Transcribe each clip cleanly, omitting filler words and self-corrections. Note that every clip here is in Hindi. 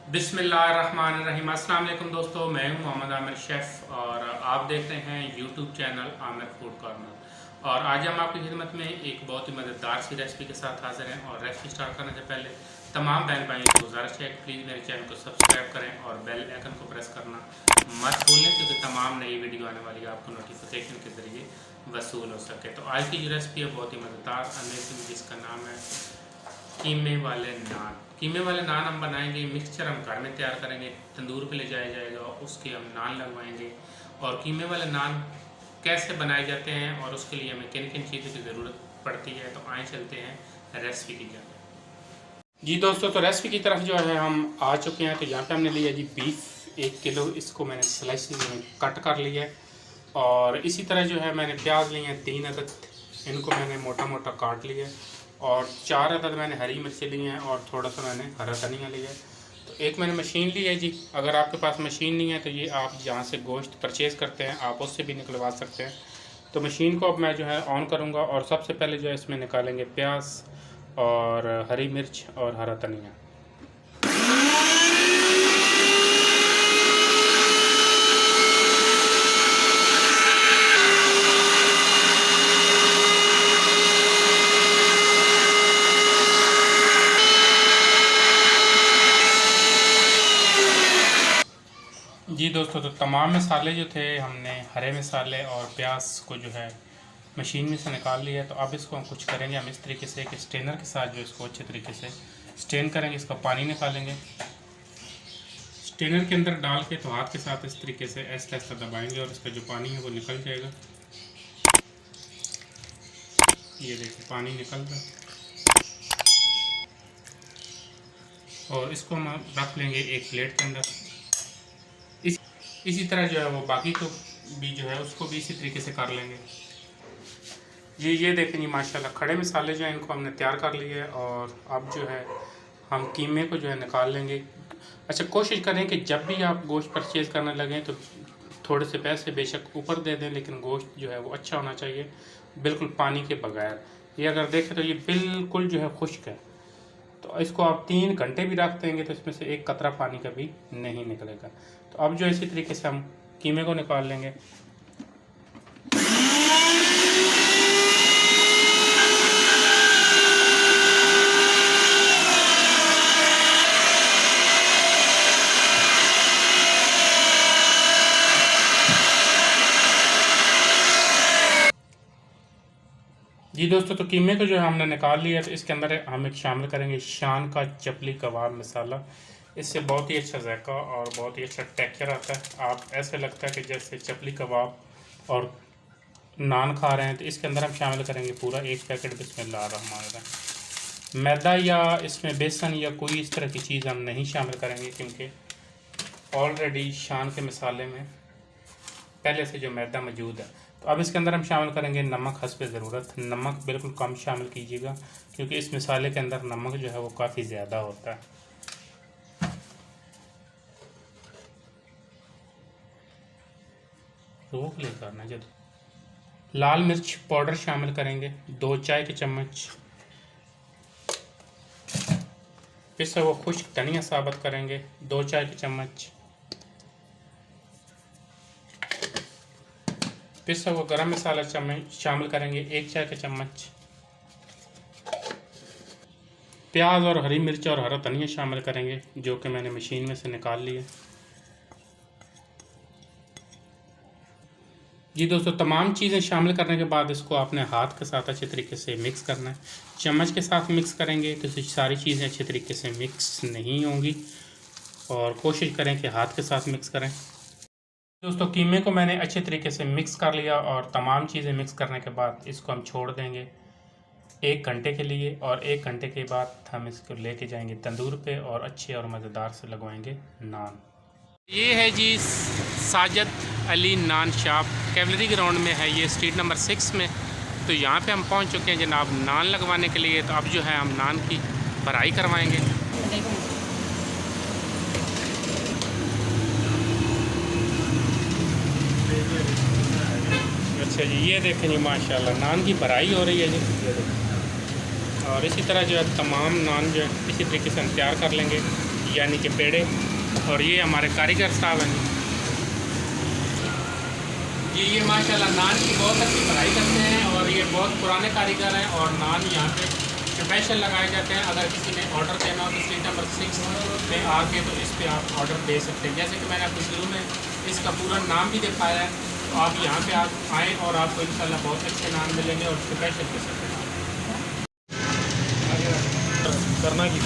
बिस्मिल्लाहिर्रहमानिर्रहीम। अस्सलाम वालेकुम दोस्तों, मैं हूं मोहम्मद आमिर शेफ़ और आप देख रहे हैं YouTube channel Aamir food corner. और आज हम आपकी खिदमत में एक बहुत ही मज़ेदार सी रेसिपी के साथ हाजिर हैं। और रेसिपी स्टार्ट करने से पहले तमाम बहन भाइयों से गुजारिश है कि प्लीज़ मेरे चैनल को सब्सक्राइब करें और बेल आइकन को प्रेस करना मत भूलें, क्योंकि तमाम नई वीडियो आने वाली है आपको नोटिफिकेशन के ज़रिए वसूल हो सके। तो आज की जो रेसिपी है बहुत ही मज़ेदार अमेजिंग, जिसका नाम है कीमे वाले नान। कीमे वाले नान हम बनाएंगे, मिक्सचर हम घर में तैयार करेंगे, तंदूर पे ले जाया जाएगा, उसके हम नान लगवाएंगे। और कीमे वाले नान कैसे बनाए जाते हैं और उसके लिए हमें किन किन चीज़ों की ज़रूरत पड़ती है, तो आए चलते हैं रेसिपी की जाए। जी दोस्तों, तो रेसिपी की तरफ जो है हम आ चुके हैं। तो यहाँ पे हमने लिया जी बीफ 1 किलो, इसको मैंने स्लाइसिस में कट कर लिया है। और इसी तरह जो है मैंने प्याज लिए हैं 3 अदद, इनको मैंने मोटा मोटा काट लिया है। और 4 अदद मैंने हरी मिर्ची ली हैं और थोड़ा सा मैंने हरा धनिया लिया है। तो एक मैंने मशीन ली है जी। अगर आपके पास मशीन नहीं है तो ये आप जहाँ से गोश्त परचेज़ करते हैं आप उससे भी निकलवा सकते हैं। तो मशीन को अब मैं जो है ऑन करूँगा और सबसे पहले जो है इसमें निकालेंगे प्याज और हरी मिर्च और हरा धनिया। जी दोस्तों, तो तमाम मसाले जो थे हमने हरे मसाले और प्याज को जो है मशीन में से निकाल लिया है। तो अब इसको हम कुछ करेंगे, हम इस तरीके से एक स्ट्रेनर के साथ जो इसको अच्छे तरीके से स्ट्रेन करेंगे, इसका पानी निकालेंगे। स्ट्रेनर के अंदर डाल के तो हाथ के साथ इस तरीके से ऐसा ऐसा दबाएंगे और इसका जो पानी है वो निकल जाएगा। ये देखिए पानी निकल रहा है। और इसको हम रख लेंगे एक प्लेट के अंदर। इसी तरह जो है वो बाकी को भी जो है उसको भी इसी तरीके से कर लेंगे। ये देखें जी, माशाल्लाह खड़े मसाले जो हैं इनको हमने तैयार कर लिए है। और अब जो है हम कीमे को जो है निकाल लेंगे। अच्छा, कोशिश करें कि जब भी आप गोश्त परचेज़ करने लगें तो थोड़े से पैसे बेशक ऊपर दे दें, लेकिन गोश्त जो है वो अच्छा होना चाहिए, बिल्कुल पानी के बगैर। ये अगर देखें तो ये बिल्कुल जो है खुश्क है। तो इसको आप 3 घंटे भी रख देंगे तो इसमें से एक कतरा पानी का भी नहीं निकलेगा। तो अब जो इसी तरीके से हम कीमे को निकाल लेंगे। जी दोस्तों, तो कीमे को जो है हमने निकाल लिया। तो इसके अंदर हम एक शामिल करेंगे शान का चपली कबाब मसाला। इससे बहुत ही अच्छा जायका और बहुत ही अच्छा टेक्सचर आता है। आप ऐसे लगता है कि जैसे चपली कबाब और नान खा रहे हैं। तो इसके अंदर हम शामिल करेंगे पूरा 1 पैकेट बिस्मिल्लाहिर्रहमानिर्रहीम। मैदा या इसमें बेसन या कोई इस तरह की चीज़ हम नहीं शामिल करेंगे, क्योंकि ऑलरेडी शान के मसाले में पहले से जो मैदा मौजूद है। तो अब इसके अंदर हम शामिल करेंगे नमक हस्ब ज़रूरत। नमक बिल्कुल कम शामिल कीजिएगा, क्योंकि इस मसाले के अंदर नमक जो है वो काफ़ी ज़्यादा होता है। रोक ले करना जब। लाल मिर्च पाउडर शामिल करेंगे 2 चाय के चम्मच। पिसा वो खुश्क धनिया साबित करेंगे 2 चाय के चम्मच। पिसा हुआ गरम मसाला शामिल करेंगे 1 चाय का चम्मच। प्याज और हरी मिर्च और हरा धनिया शामिल करेंगे, जो कि मैंने मशीन में से निकाल लिया। जी दोस्तों, तमाम चीज़ें शामिल करने के बाद इसको आपने हाथ के साथ अच्छे तरीके से मिक्स करना है। चम्मच के साथ मिक्स करेंगे तो सारी चीज़ें अच्छे तरीके से मिक्स नहीं होंगी, और कोशिश करें कि हाथ के साथ मिक्स करें। दोस्तों, कीमे को मैंने अच्छे तरीके से मिक्स कर लिया और तमाम चीज़ें मिक्स करने के बाद इसको हम छोड़ देंगे 1 घंटे के लिए। और 1 घंटे के बाद हम इसको लेके जाएंगे तंदूर पे और अच्छे और मज़ेदार से लगवाएंगे नान। ये है जी साजिद अली नान शॉप, कैवलरी ग्राउंड में है ये, स्ट्रीट नंबर 6 में। तो यहाँ पे हम पहुँच चुके हैं जनाब नान लगवाने के लिए। तो अब जो है हम नान की भराई करवाएँगे। अच्छा जी, ये देखें जी, माशाल्लाह नान की भराई हो रही है जी। और इसी तरह जो है तमाम नान जो है इसी तरीके से हम तैयार कर लेंगे। यानी कि पेड़े। और ये हमारे कारीगर साहब हैं जी। ये माशाल्लाह नान की बहुत अच्छी पढ़ाई करते हैं और ये बहुत पुराने कारीगर हैं और नान यहाँ पे स्पेशल लगाए जाते हैं। अगर किसी ने ऑर्डर देना हो तो स्ट्रीट नंबर 6 पे आके तो इस पर आप ऑर्डर दे सकते हैं। जैसे कि मैंने आपको शुरू में इसका पूरा नाम भी दिखाया है, तो आप यहाँ पे आप आएँ और आपको इंशाल्लाह बहुत अच्छे नान मिलेंगे और स्पेशल किस्म के करना की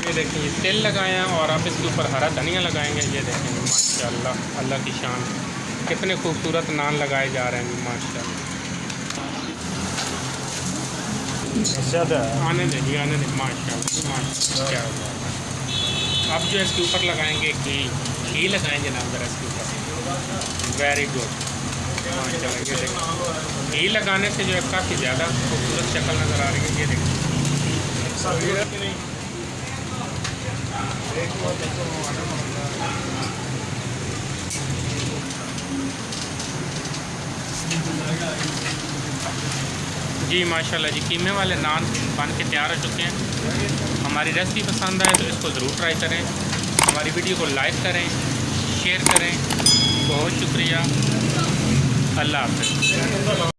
ये देखें, ये तेल लगाए हैं और आप इसके ऊपर हरा धनिया लगाएंगे। ये देखेंगे माशाल्लाह, अल्लाह की शान, कितने खूबसूरत नान लगाए जा रहे हैं माशाल्लाह। आने देंगे, आने देंगे माशाल्लाह, माशाल्लाह क्या हुआ। आप जो है इसके ऊपर लगाएंगे घी लगाएंगे ना ज़रा इसके ऊपर। वेरी गुड माशाल्लाह। ये देखें, घी लगाने से जो है काफ़ी ज़्यादा खूबसूरत शक्ल नज़र आ रही है। ये देखें जी माशाल्लाह जी। कीमे वाले नान बन के तैयार हो चुके हैं। हमारी रेसिपी पसंद आए तो इसको ज़रूर ट्राई करें। हमारी वीडियो को लाइक करें, शेयर करें। बहुत शुक्रिया, अल्लाह हाफ़िज़।